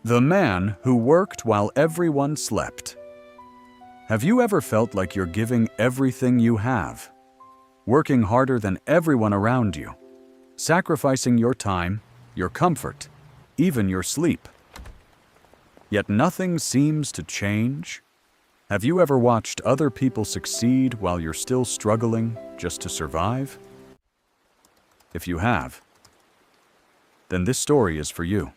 The man who worked while everyone slept. Have you ever felt like you're giving everything you have? Working harder than everyone around you, sacrificing your time, your comfort, even your sleep. Yet nothing seems to change? Have you ever watched other people succeed while you're still struggling just to survive? If you have, then this story is for you.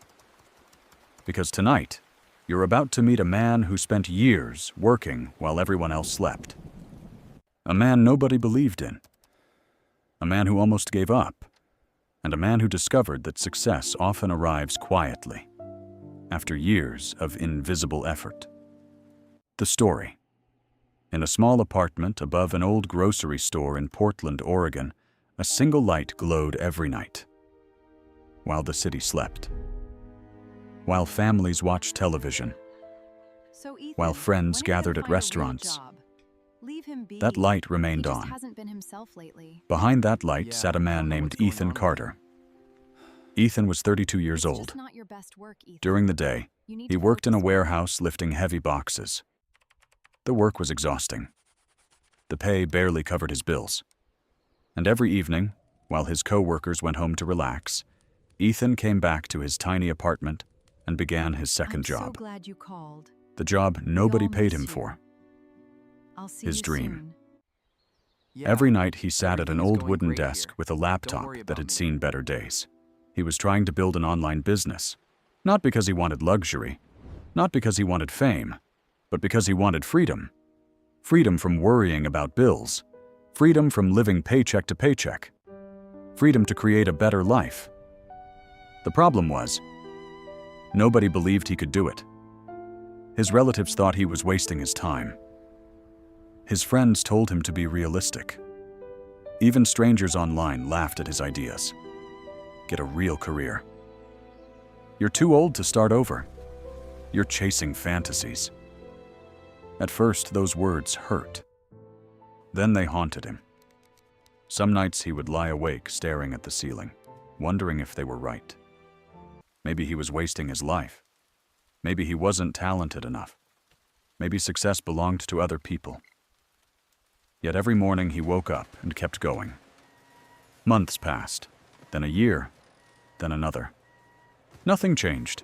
Because tonight, you're about to meet a man who spent years working while everyone else slept. A man nobody believed in. A man who almost gave up. And a man who discovered that success often arrives quietly, after years of invisible effort. The story. In a small apartment above an old grocery store in Portland, Oregon, a single light glowed every night, while the city slept. While families watched television, while friends gathered at restaurants, that light remained on. Behind that light sat a man named Ethan Carter. Ethan was 32 years old. During the day, he worked in a warehouse lifting heavy boxes. The work was exhausting. The pay barely covered his bills. And every evening, while his co-workers went home to relax, Ethan came back to his tiny apartment and began his second job. I'm so glad you called. The job nobody all paid miss him you. for. I'll see His you dream. soon. Every night he sat at an Everything's old going wooden great desk here. with a Don't laptop worry that about had me. seen better days. He was trying to build an online business, not because he wanted luxury, not because he wanted fame, but because he wanted freedom. Freedom from worrying about bills, freedom from living paycheck to paycheck, freedom to create a better life. The problem was, nobody believed he could do it. His relatives thought he was wasting his time. His friends told him to be realistic. Even strangers online laughed at his ideas. Get a real career. You're too old to start over. You're chasing fantasies. At first, those words hurt. Then they haunted him. Some nights he would lie awake staring at the ceiling, wondering if they were right. Maybe he was wasting his life. Maybe he wasn't talented enough. Maybe success belonged to other people. Yet every morning he woke up and kept going. Months passed, then a year, then another. Nothing changed.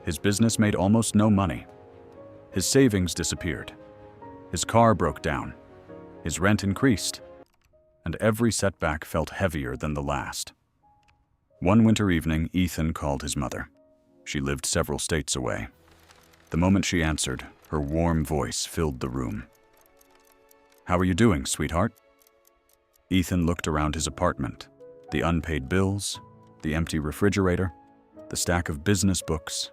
His business made almost no money. His savings disappeared. His car broke down. His rent increased. And every setback felt heavier than the last. One winter evening, Ethan called his mother. She lived several states away. The moment she answered, her warm voice filled the room. "How are you doing, sweetheart?" Ethan looked around his apartment. The unpaid bills, the empty refrigerator, the stack of business books,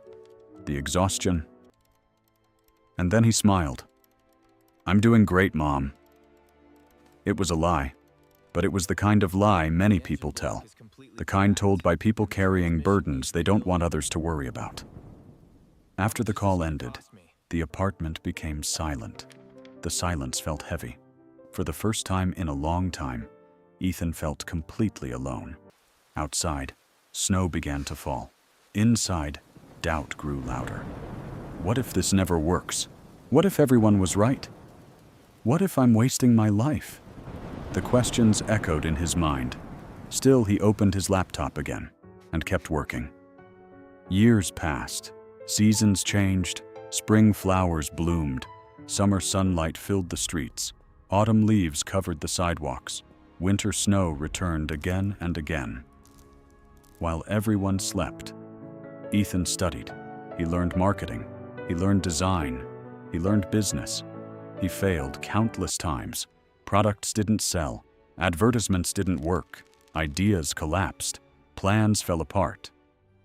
the exhaustion. And then he smiled. "I'm doing great, Mom." It was a lie, but it was the kind of lie many people tell. The kind told by people carrying burdens they don't want others to worry about. After the call ended, the apartment became silent. The silence felt heavy. For the first time in a long time, Ethan felt completely alone. Outside, snow began to fall. Inside, doubt grew louder. What if this never works? What if everyone was right? What if I'm wasting my life? The questions echoed in his mind. Still, he opened his laptop again and kept working. Years passed. Seasons changed. Spring flowers bloomed. Summer sunlight filled the streets. Autumn leaves covered the sidewalks. Winter snow returned again and again. While everyone slept, Ethan studied. He learned marketing. He learned design. He learned business. He failed countless times. Products didn't sell. Advertisements didn't work. Ideas collapsed. Plans fell apart.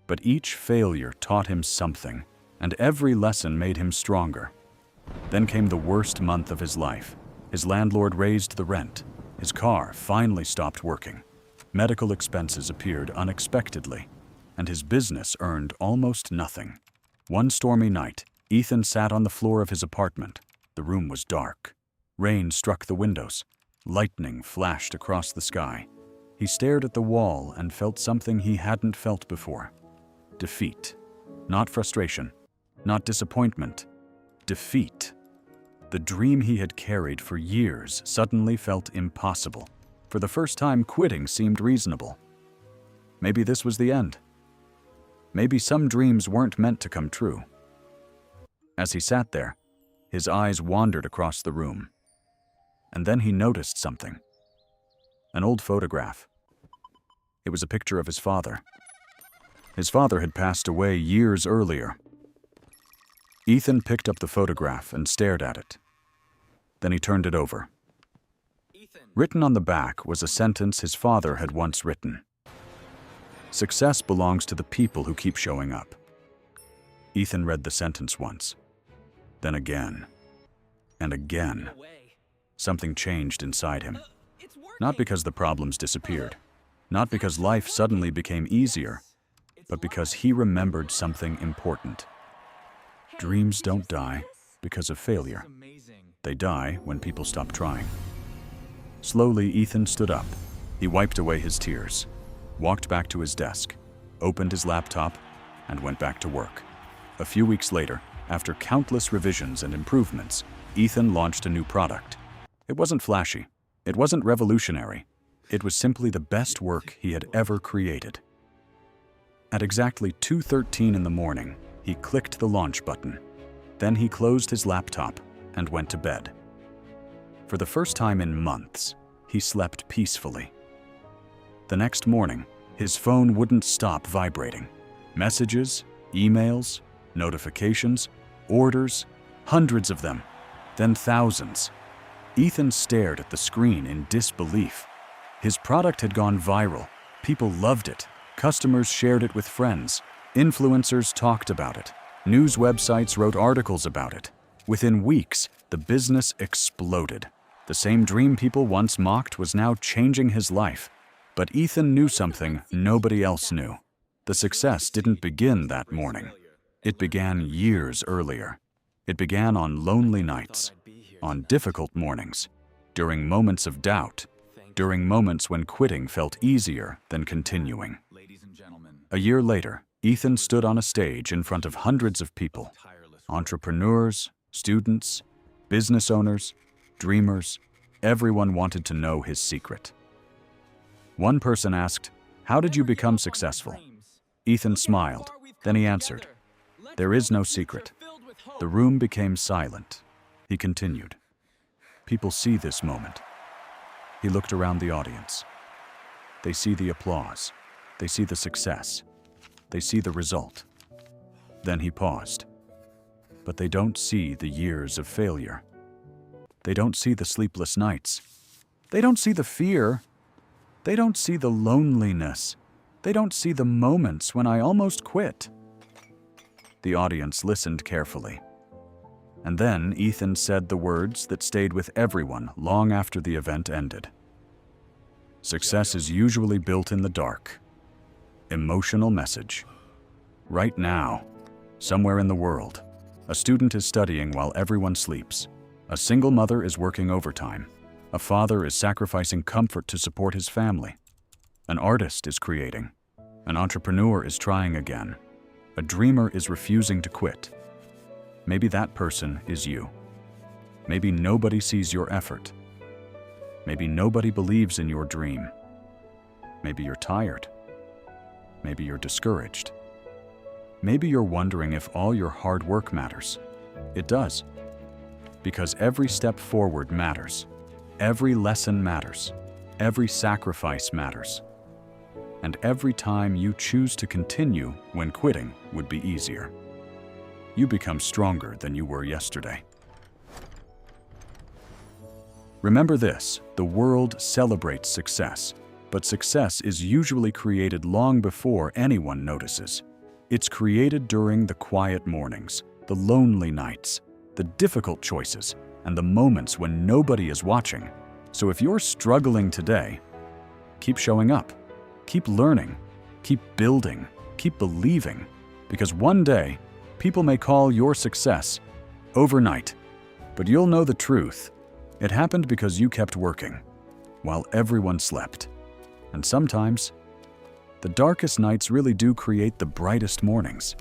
But each failure taught him something, and every lesson made him stronger. Then came the worst month of his life. His landlord raised the rent. His car finally stopped working. Medical expenses appeared unexpectedly, and his business earned almost nothing. One stormy night, Ethan sat on the floor of his apartment. The room was dark. Rain struck the windows. Lightning flashed across the sky. He stared at the wall and felt something he hadn't felt before. Defeat. Not frustration, not disappointment, defeat. The dream he had carried for years suddenly felt impossible. For the first time, quitting seemed reasonable. Maybe this was the end. Maybe some dreams weren't meant to come true. As he sat there, his eyes wandered across the room. And then he noticed something. An old photograph. It was a picture of his father. His father had passed away years earlier. Ethan picked up the photograph and stared at it. Then he turned it over. Written on the back was a sentence his father had once written. "Success belongs to the people who keep showing up." Ethan read the sentence once, then again, and again. Something changed inside him. Not because the problems disappeared, not because life suddenly became easier, but because he remembered something important. Dreams don't die because of failure. They die when people stop trying. Slowly, Ethan stood up. He wiped away his tears, walked back to his desk, opened his laptop, and went back to work. A few weeks later, after countless revisions and improvements, Ethan launched a new product. It wasn't flashy. It wasn't revolutionary. It was simply the best work he had ever created. At exactly 2:13 in the morning, he clicked the launch button. Then he closed his laptop and went to bed. For the first time in months, he slept peacefully. The next morning, his phone wouldn't stop vibrating. Messages, emails, notifications, orders, hundreds of them, then thousands. Ethan stared at the screen in disbelief. His product had gone viral. People loved it. Customers shared it with friends. Influencers talked about it. News websites wrote articles about it. Within weeks, the business exploded. The same dream people once mocked was now changing his life. But Ethan knew something nobody else knew. The success didn't begin that morning. It began years earlier. It began on lonely nights, on difficult mornings, during moments of doubt, during moments when quitting felt easier than continuing. A year later, Ethan stood on a stage in front of hundreds of people, entrepreneurs, students, business owners, dreamers. Everyone wanted to know his secret. One person asked, "How did you become successful?" Ethan smiled. Then he answered, "There is no secret." The room became silent. He continued, "People see this moment." He looked around the audience. They see the applause. They see the success. They see the result. Then he paused. But they don't see the years of failure. They don't see the sleepless nights. They don't see the fear. They don't see the loneliness. They don't see the moments when I almost quit. The audience listened carefully. And then Ethan said the words that stayed with everyone long after the event ended. Success is usually built in the dark. Emotional message. Right now, somewhere in the world, a student is studying while everyone sleeps. A single mother is working overtime. A father is sacrificing comfort to support his family. An artist is creating. An entrepreneur is trying again. A dreamer is refusing to quit. Maybe that person is you. Maybe nobody sees your effort. Maybe nobody believes in your dream. Maybe you're tired. Maybe you're discouraged. Maybe you're wondering if all your hard work matters. It does. Because every step forward matters. Every lesson matters. Every sacrifice matters. And every time you choose to continue when quitting would be easier, you become stronger than you were yesterday. Remember this, the world celebrates success, but success is usually created long before anyone notices. It's created during the quiet mornings, the lonely nights, the difficult choices, and the moments when nobody is watching. So if you're struggling today, keep showing up, keep learning, keep building, keep believing, because one day, people may call your success overnight, but you'll know the truth. It happened because you kept working while everyone slept. And sometimes, the darkest nights really do create the brightest mornings.